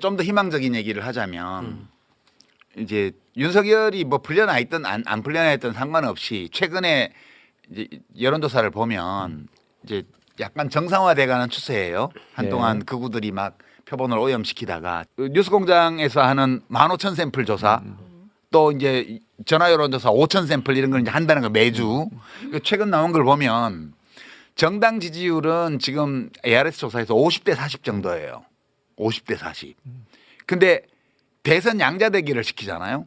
좀 더 희망적인 얘기를 하자면 이제 윤석열이 뭐 풀려나 있든 안 풀려나 있든 상관없이 최근에 이제 여론조사를 보면 이제 약간 정상화돼가는 추세예요. 한동안 극우들이 막 표본을 오염시키다가 뉴스공장에서 하는 15,000샘플 조사 또 이제 전화 여론조사 5,000샘플 이런 걸 이제 한다는 거 매주 최근 나온 걸 보면 정당 지지율은 지금 ARS 조사에서 50대 40 정도예요. 50대 40. 근데 대선 양자대결을 시키잖아요.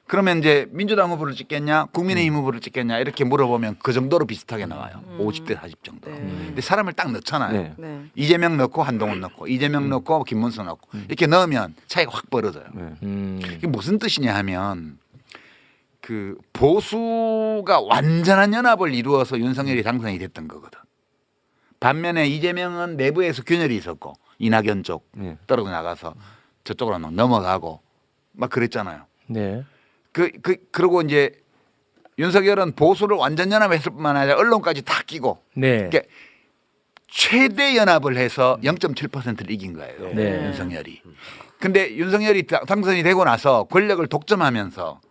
그러면 이제 민주당 후보를 찍겠냐, 국민의힘 후보를 찍겠냐 이렇게 물어보면 그 정도로 비슷하게 나와요. 50대 40 정도. 근데 사람을 딱 넣잖아요. 네. 이재명 넣고 한동훈 넣고 이재명 넣고 김문수 넣고 이렇게 넣으면 차이가 확 벌어져요. 이게 무슨 뜻이냐 하면 그 보수가 완전한 연합을 이루어서 윤석열이 당선이 됐던 거거든. 반면에 이재명은 내부에서 균열이 있었고 이낙연 쪽 떨어져 나가서 저쪽으로 막 넘어가고 막 그랬잖아요. 네. 그리고 이제 윤석열은 보수를 완전 연합했을 뿐만 아니라 언론까지 다 끼고 네. 그러니까 최대 연합을 해서 0.7%를 이긴 거예요. 네. 윤석열이. 근데 윤석열이 당선이 되고 나서 권력을 독점하면서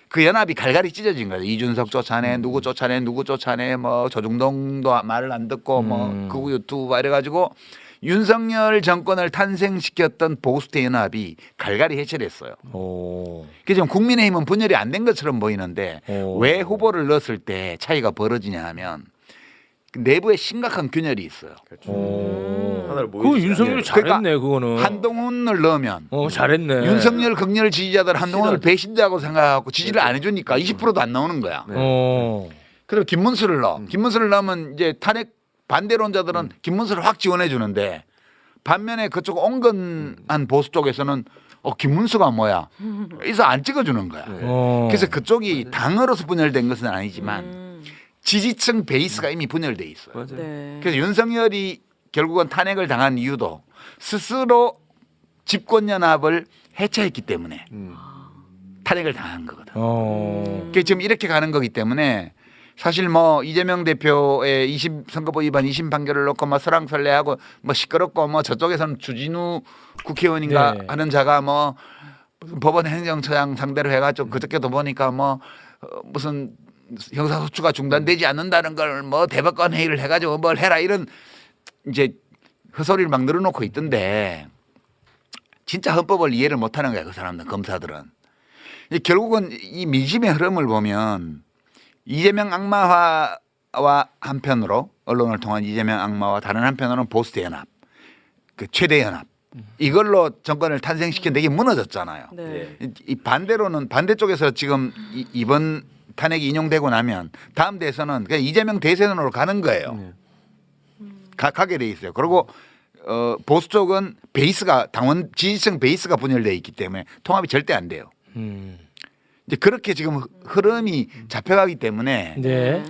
그 연합이 갈갈이 찢어진 거예요. 이준석 쫓아내, 누구 쫓아내, 누구 쫓아내, 뭐 조중동도 말을 안 듣고 뭐 극우 유튜브 이래가지고 윤석열 정권을 탄생시켰던 보수대 연합이 갈갈이 해체됐어요. 그래서 지금 국민의힘은 분열이 안 된 것처럼 보이는데 왜 후보를 넣었을 때 차이가 벌어지냐 하면 내부에 심각한 균열이 있어요. 그 윤석열이 잘했네 그거는. 한동훈을 넣으면 잘했네. 윤석열 극렬 지지자들 한동훈을 배신자고 생각하고 지지를 안 해주니까 20%도 안 나오는 거야. 그리고 김문수를 넣어. 김문수를 넣으면 이제 탄핵 반대론자들은 김문수를 확 지원해 주는데 반면에 그쪽 온건한 보수 쪽에서는 김문수가 뭐야? 그래서 안 찍어주는 거야. 그래서 그쪽이 당으로서 분열된 것은 아니지만 지지층 베이스가 이미 분열돼 있어요. 네. 그래서 윤석열이 결국은 탄핵을 당한 이유도 스스로 집권연합을 해체했기 때문에 탄핵을 당한 거거든. 그래서 지금 이렇게 가는 거기 때문에 사실 뭐 이재명 대표의 선거법 위반 2심 판결을 놓고 뭐 설왕설래하고 뭐 시끄럽고 뭐 저쪽에서는 주진우 국회의원인가 하는 자가 뭐 무슨 법원 행정처장 상대로 해가지고 그저께도 보니까 뭐 무슨 형사소추가 중단되지 않는다는 걸 뭐 대법관 회의를 해가지고 뭘 해라 이런 이제 헛소리를 막 늘어놓고 있던데 진짜 헌법을 이해를 못하는 거야 그 사람들 검사들은. 결국은 이 민심의 흐름을 보면 이재명 악마화와 한편으로 언론을 통한 이재명 악마와 다른 한편으로는 보수대 연합, 그 최대 연합 이걸로 정권을 탄생시켰는데 이게 무너졌잖아요. 네. 이 반대로는 반대쪽에서 지금 이번 탄핵이 인용되고 나면 다음 대선은 그냥 이재명 대선으로 가는 거예요. 가게 돼 있어요. 그리고 보수 쪽은 베이스가 당원 지지층 베이스가 분열돼 있기 때문에 통합이 절대 안 돼요. 이제 그렇게 지금 흐름이 잡혀가기 때문에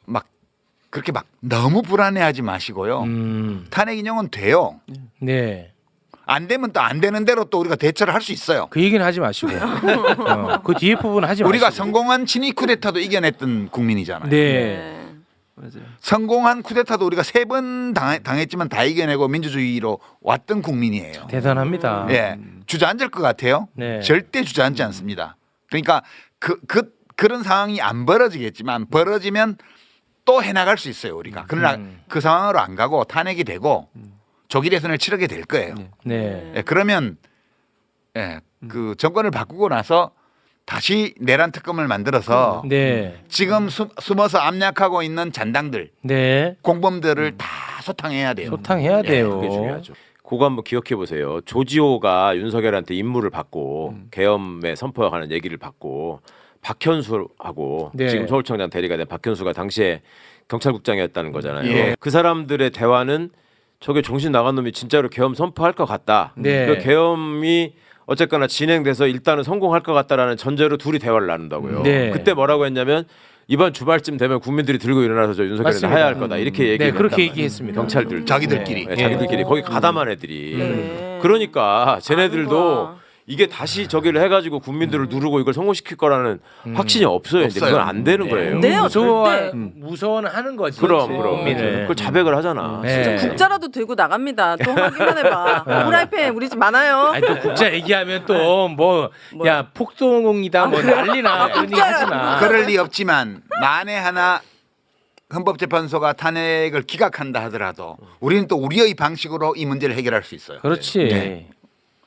막 그렇게 막 너무 불안해하지 마시고요. 탄핵 인용은 돼요. 네. 안 되면 또 안 되는 대로 또 우리가 대처를 할 수 있어요. 그 얘기는 하지 마시고. 그 뒤에 부분 하지 마시고. 우리가 성공한 친위 쿠데타도 이겨냈던 국민이잖아요. 네. 맞아요. 성공한 쿠데타도 우리가 3번 당했지만 다 이겨내고 민주주의로 왔던 국민이에요. 대단합니다. 예, 주저앉을 것 같아요. 네. 절대 주저앉지 않습니다. 그러니까 그런 상황이 안 벌어지겠지만 벌어지면 또 해나갈 수 있어요 우리가. 그러나 그 상황으로 안 가고 탄핵이 되고 조기 대선을 치르게 될 거예요. 네. 예, 그러면 그 정권을 바꾸고 나서 다시 내란 특검을 만들어서 네. 지금 숨어서 압력하고 있는 잔당들, 공범들을 다 소탕해야 돼요. 소탕해야 돼요. 그게 중요하죠. 그거 한번 기억해 보세요. 조지호가 윤석열한테 임무를 받고 계엄에 선포하는 얘기를 받고 박현수하고 지금 서울청장 대리가 된 박현수가 당시에 경찰국장이었다는 거잖아요. 예. 그 사람들의 대화는 저게 정신 나간 놈이 진짜로 계엄 선포할 것 같다. 그 계엄이 어쨌거나 진행돼서 일단은 성공할 것 같다라는 전제로 둘이 대화를 나눈다고요. 그때 뭐라고 했냐면 이번 주말쯤 되면 국민들이 들고 일어나서 저 윤석열을 하야할 거다 이렇게 얘기했단 그렇게 말이에요. 얘기했습니다. 경찰들 자기들끼리 자기들끼리 거기 가담한 애들이. 그러니까 쟤네들도 이게 다시 저기를 해가지고 국민들을 누르고 이걸 성공시킬 거라는 확신이 없어요. 이제 그건 안 되는 거예요. 네. 무서워는 하는 거지. 그럼 국민을. 그걸 자백을 하잖아. 네. 국자라도 들고 나갑니다. 또 확인만 해봐. 프라이팬 우리 집 많아요. 아니 또 국자 얘기하면 또 뭐 야 폭동이다 뭐 난리나 그런 얘기 하지 마. 그럴 리 없지만 만에 하나 헌법재판소가 탄핵을 기각한다 하더라도 우리는 또 우리의 방식으로 이 문제를 해결할 수 있어요. 그렇지. 네.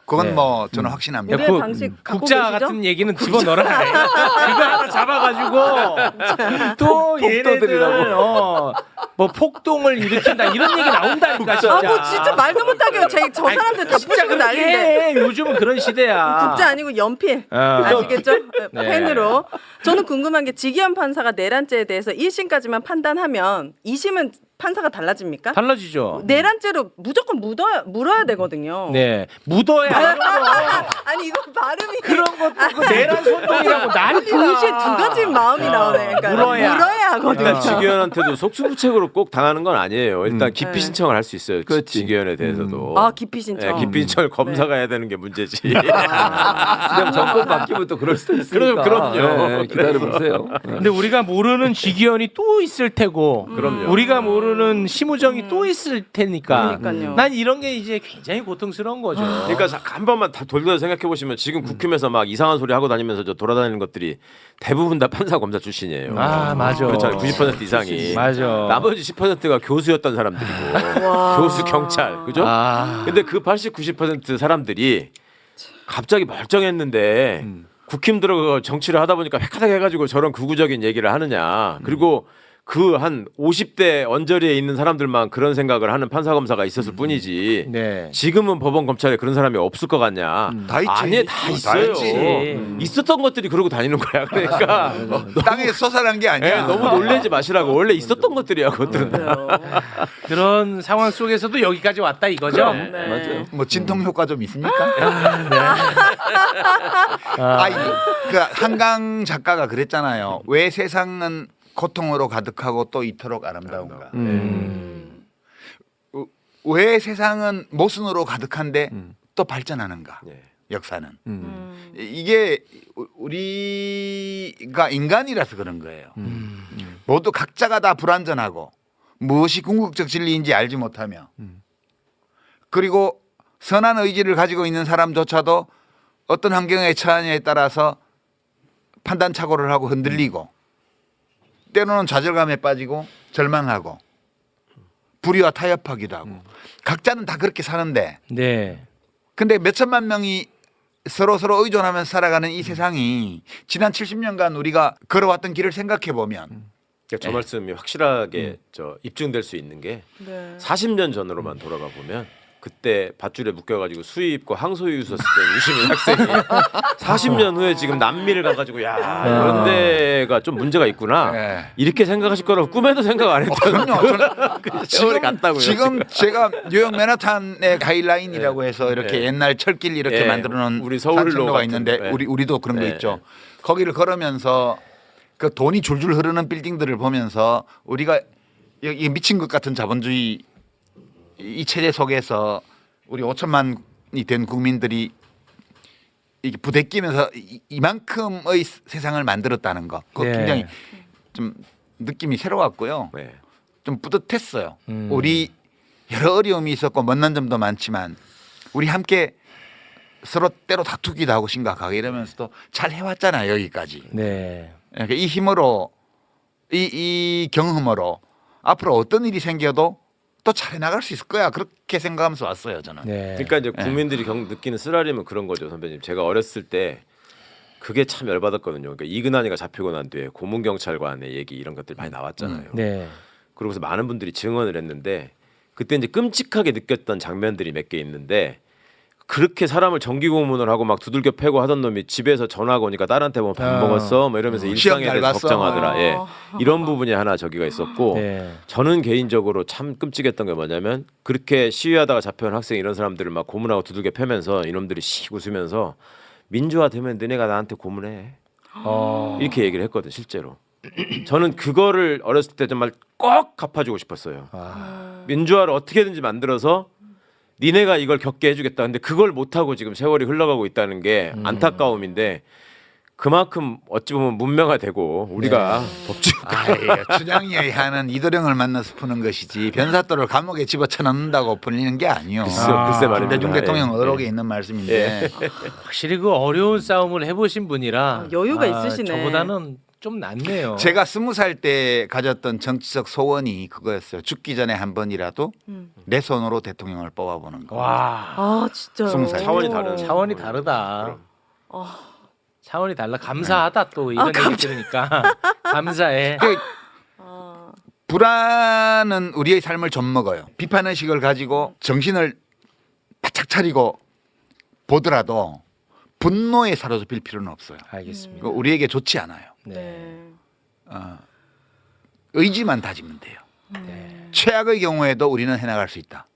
그건 네. 뭐 저는 확신합니다. 우리의 방식 갖고 국자 계시죠? 같은 얘기는 집어넣어라. 그거 하나 잡아가지고 또 얘네들 뭐 폭동을 일으킨다 이런 얘기 나온다니까 진짜. 뭐 진짜 말도 못하게요. 저 사람들 다 진짜 부시고 난리인데. 그렇게 해. 요즘은 그런 시대야. 국자 아니고 연필. 아시겠죠? 펜으로. 저는 궁금한 게 지기현 판사가 내란죄에 대해서 1심까지만 판단하면 2심은 판사가 달라집니까? 달라지죠. 내란죄로 무조건 물어야 되거든요. 네, 묻어야. 아니 이거 발음이 그런 것도 그 내란 선동이라고 난리나. 동시에 두 가지 마음이 나오네. 그러니까 물어야. 하거든요. 일단 지기현한테도 속수무책으로 꼭 당하는 건 아니에요. 일단 기피 네. 신청을 할 수 있어요. 지기현에 대해서도. 아 기피 신청. 네, 기피 신청을 검사가 해야 되는 게 문제지. 그냥 정권 바뀌면 또 그럴 수도 있으니까. 그럼요. 네, 기다려보세요. 근데 우리가 모르는 지기현이 또 있을 테고, 그럼요. 우리가 모르는 심우정이 또 있을 테니까. 그러니까요. 난 이런 게 이제 굉장히 고통스러운 거죠. 그러니까 한 번만 다 돌려서 생각해 보시면 지금 국힘에서 막 이상한 소리 하고 다니면서 저 돌아다니는 것들이 대부분 다 판사 검사 출신이에요. 아 맞아. 그렇잖아요. 90% 이상이. 맞아. 나머지 10%가 교수였던 사람들이고 교수 경찰 그죠? 근데 그 80, 90% 사람들이 갑자기 멀쩡했는데 국힘 들어가 정치를 하다 보니까 획하닥 해가지고 저런 극우적인 얘기를 하느냐. 그리고 그 한 50대 언저리에 있는 사람들만 그런 생각을 하는 판사 검사가 있었을 뿐이지. 네. 지금은 법원 검찰에 그런 사람이 없을 것 같냐? 다 있지. 아니 다 있어요. 있지. 있었던 것들이 그러고 다니는 거야. 그러니까 땅에 솟아난 게 예, 아니야. 너무 놀라지 마시라고. 원래 있었던 것들이야. 그것들은 다. 그런 상황 속에서도 여기까지 왔다 이거죠. 네. 맞아요. 뭐 진통 효과 좀 있습니까? 그 한강 작가가 그랬잖아요. 왜 세상은 고통으로 가득하고 또 이토록 아름다운가? 왜 세상은 모순으로 가득한데 또 발전하는가? 예. 역사는 이게 우리가 인간이라서 그런 거예요. 모두 각자가 다 불완전하고 무엇이 궁극적 진리인지 알지 못하며 그리고 선한 의지를 가지고 있는 사람조차도 어떤 환경에 처하냐에 따라서 판단착오를 하고 흔들리고 때로는 좌절감에 빠지고 절망하고 불의와 타협하기도 하고 각자는 다 그렇게 사는데 네. 근데 몇천만 명이 서로 의존하면서 살아가는 이 세상이 지난 70년간 우리가 걸어왔던 길을 생각해 보면 그러니까 저 말씀이 확실하게 저 입증될 수 있는 게 네. 40년 전으로만 돌아가 보면 그때 밧줄에 묶여가지고 수입과 항소유 썼을 때 유시민 학생이 40년 후에 지금 남미를 가가지고 야 이런 데가 좀 문제가 있구나 네. 이렇게 생각하실 거라고 꿈에도 생각 안 했던 그럼요. 저는 그 세월이 갔다고요. 지금 제가 뉴욕 맨하탄의 가이드라인이라고 해서 이렇게 네. 옛날 철길 이렇게 네. 만들어놓은 우리 서울로 산책로가 같은, 있는데 네. 우리도 그런 거 네. 있죠. 거기를 걸으면서 그 돈이 줄줄 흐르는 빌딩들을 보면서 우리가 이 미친 것 같은 자본주의 이 체제 속에서 우리 5천만이 된 국민들이 이게 부대끼면서 이만큼의 세상을 만들었다는 거, 그거 네. 굉장히 좀 느낌이 새로웠고요. 네. 좀 뿌듯했어요. 우리 여러 어려움이 있었고 못난 점도 많지만 우리 함께 서로 때로 다투기도 하고 심각하고 이러면서도 잘 해왔잖아요 여기까지. 네. 그러니까 이 힘으로 이 경험으로 앞으로 어떤 일이 생겨도 또 잘 나갈 수 있을 거야 그렇게 생각하면서 왔어요 저는. 네. 그러니까 이제 국민들이 느끼는 쓰라림은 그런 거죠, 선배님. 제가 어렸을 때 그게 참 열받았거든요. 그러니까 이근한이가 잡히고 난 뒤에 고문 경찰관의 얘기 이런 것들 많이 나왔잖아요. 네. 그러고서 많은 분들이 증언을 했는데 그때 이제 끔찍하게 느꼈던 장면들이 몇 개 있는데 그렇게 사람을 정기 고문을 하고 막 두들겨 패고 하던 놈이 집에서 전화가 오니까 딸한테 뭐 밥 먹었어 뭐 이러면서 시험 일상에 잘 대해서 봤어? 걱정하더라. 예. 이런 부분이 하나 저기가 있었고 네. 저는 개인적으로 참 끔찍했던 게 뭐냐면 그렇게 시위하다가 잡혀온 학생 이런 사람들을 막 고문하고 두들겨 패면서 이놈들이 씩 웃으면서 민주화 되면 너네가 나한테 고문해 이렇게 얘기를 했거든 실제로. 저는 그거를 어렸을 때 정말 꼭 갚아주고 싶었어요. 민주화를 어떻게든지 만들어서 니네가 이걸 겪게 해주겠다. 근데 그걸 못하고 지금 세월이 흘러가고 있다는 게 안타까움인데 그만큼 어찌 보면 문명화되고 우리가 법치국가 춘향이 하는 이도령을 만나서 푸는 것이지 변사또를 감옥에 집어쳐넣는다고 풀리는 게 아니요. 글쎄 말입니다. 김대중 대통령 예. 의록에 있는 말씀인데 확실히 그 어려운 싸움을 해보신 분이라 여유가 있으시네. 저보다는 좀 낫네요. 제가 20살 때 가졌던 정치적 소원이 그거였어요. 죽기 전에 한 번이라도 내 손으로 대통령을 뽑아보는 거. 와 아 진짜요. 20살. 차원이 다른. 차원이 다르다. 어. 차원이 달라. 감사하다 또 이런 얘기 들으니까 감사해. 그 아, 불안은 우리의 삶을 젖먹어요. 비판의식을 가지고 정신을 바짝 차리고 보더라도 분노에 사로잡힐 필요는 없어요. 알겠습니다. 그거 우리에게 좋지 않아요. 네. 의지만 다지면 돼요. 네. 최악의 경우에도 우리는 해나갈 수 있다.